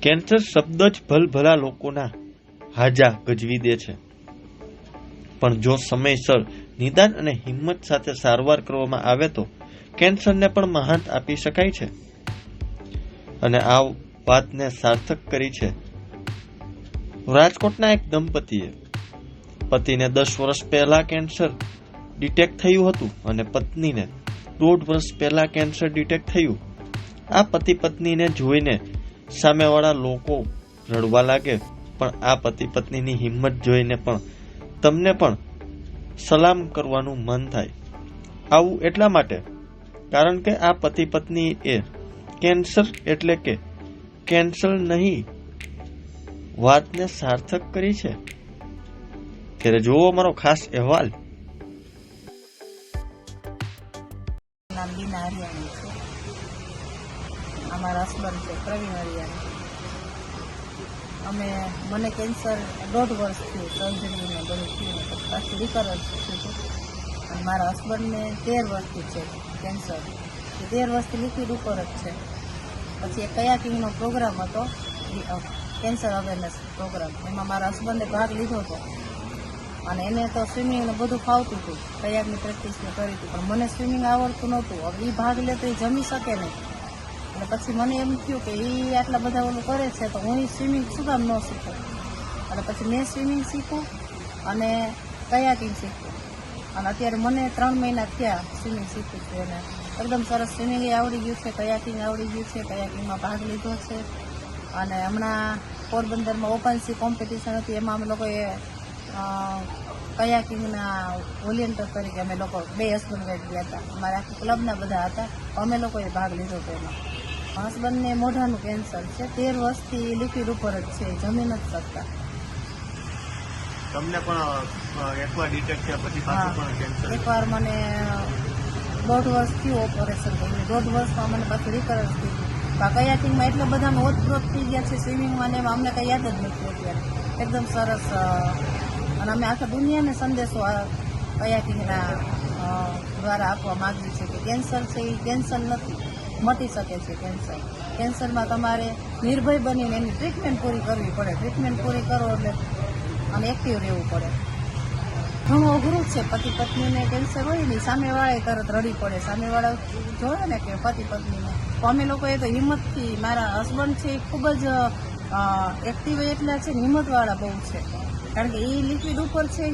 Cancer શબ્દ જ ભલભલા લોકોના હાજા ગજવી દે છે, પણ જો સમયસર નિદાન અને હિંમત સાથે સારવાર કરવામાં આવે તો કેન્સરને પણ મહાંત આપી શકાય છે. અને આ વાતને સાર્થક કરી છે રાજકોટના એક દંપતીએ. પતિને 10 વર્ષ પહેલા કેન્સર ડિટેક્ટ થયું હતું અને પત્નીને 1.5 વર્ષ પહેલા કેન્સર ડિટેક્ટ થયું. આ પતિ પત્નીને જોઈને સામેવાળા લોકો રડવા લાગે, પણ આ પતિ પત્નીની હિંમત જોઈને પણ તમને પણ સલામ કરવાનું મન થાય. આવું એટલા માટે કારણ કે આ પતિ પત્ની એ કેન્સર એટલે કે કેન્સર નહીં વાતને સાર્થક કરી છે. ત્યારે જોવો મારો ખાસ અહેવાલ. નામ બીના હરિયાણી છે. અમારા હસબન્ડ છે પ્રવીણ હરિયાણી. મને કેન્સર 1.5 વર્ષ થયું, સર્જરી ને બધું થયું, પછી પાછું રિકવર થયું હતું. અને મારા હસબન્ડને 13 વર્ષથી છે કેન્સર. 13 વર્ષથી લિક્વિડ ઉપર જ છે. પછી એક કયાકિંગનો પ્રોગ્રામ હતો, કેન્સર અવેરનેસ પ્રોગ્રામ. એમાં મારા હસબન્ડે ભાગ લીધો હતો અને એને તો સ્વિમિંગને બધું ફાવતું હતું, કયાકની પ્રેક્ટિસ કરી હતી, પણ મને સ્વિમિંગ આવડતું નહોતું. હવે એ ભાગ લે તો એ જમી શકે નહીં. અને પછી મને એમ થયું કે એ આટલા બધા ઓલું કરે છે તો હું સ્વિમિંગ શું કામ ન શીખું. અને પછી મેં સ્વિમિંગ શીખું અને કયાકિંગ શીખું. અને અત્યારે મને 3 મહિના થયા સ્વિમિંગ શીખું છું. એને એકદમ સરસ સ્વિમિંગ આવડી ગયું છે, કયાકિંગ આવડી ગયું છે, કયાકિંગમાં ભાગ લીધો છે. અને હમણાં પોરબંદરમાં ઓપન સી કોમ્પિટિશન હતી, એમાં અમે લોકોએ કયાકિંગના વોલિયન્ટર તરીકે અમે લોકો 2 હસબન્ડ વાઈફ ગયા હતા. અમારા આખા ક્લબના બધા હતા, અમે લોકોએ ભાગ લીધો હતો એમાં. હસબન્ડને મોઢાનું કેન્સર છે, 13 વર્ષથી લિક્વિડ ઉપર જ છે, જમી નથી શકતા. તમને પણ એકવાર ડિટેક્ટ થયા પછી પાછું પણ કેન્સર? એકવાર મને 1.5 વર્ષ થયું ઓપરેશન કર્યું, 1.5 વર્ષમાં મને પાછું રિકવર થયું. કયાકિંગમાં એટલા બધા ઓતપ્રોત થઈ ગયા છે, સ્વિમિંગમાં ને એમાં અમને કંઈ યાદ જ નથી અત્યારે. એકદમ સરસ. અને અમે આખા દુનિયાને સંદેશો કયાકિંગના દ્વારા આપવા માંગીએ છીએ કે કેન્સર છે એ કેન્સર નથી, મટી શકે છે કેન્સર. કેન્સરમાં તમારે નિર્ભય બનીને એની ટ્રીટમેન્ટ પૂરી કરવી પડે. ટ્રીટમેન્ટ પૂરી કરો એટલે અને એક્ટિવ રહેવું પડે. ઘણું અઘરું છે. પતિ પત્નીને કેન્સર હોય ને સામેવાળાએ તરત રડી પડે. સામેવાળા જોવે ને કે પતિ પત્નીને, તો અમે લોકોએ તો હિંમતથી, મારા હસબન્ડ છે એ ખૂબ જ એક્ટિવ એટલા છે, હિંમતવાળા બહુ છે. કારણ કે એ લિક્વિડ ઉપર છે,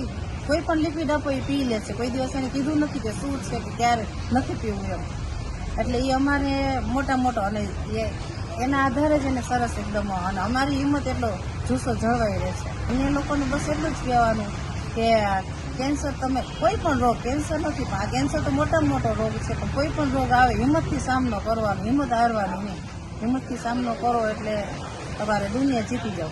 કોઈ પણ લિક્વિડ આપો એ પી લે છે. કોઈ દિવસ એને કીધું નથી કે શું છે કે ક્યારે નથી પીવું એમ. એટલે એ અમારે મોટો અને એના આધારે જ એને સરસ એકદમ. અને અમારી હિંમત એટલો જુસ્સો જળવાઈ રહે છે. અને એ લોકોને બસ એટલું જ કહેવાનું કે કેન્સર તમે કોઈ પણ રોગ, કેન્સર નથી પણ આ કેન્સર તો મોટામાં મોટો રોગ છે, પણ કોઈ પણ રોગ આવે હિંમતથી સામનો કરવાનો, હિંમત હારવાની નહીં. હિંમતથી સામનો કરો એટલે તમારે દુનિયા જીતી જાવ.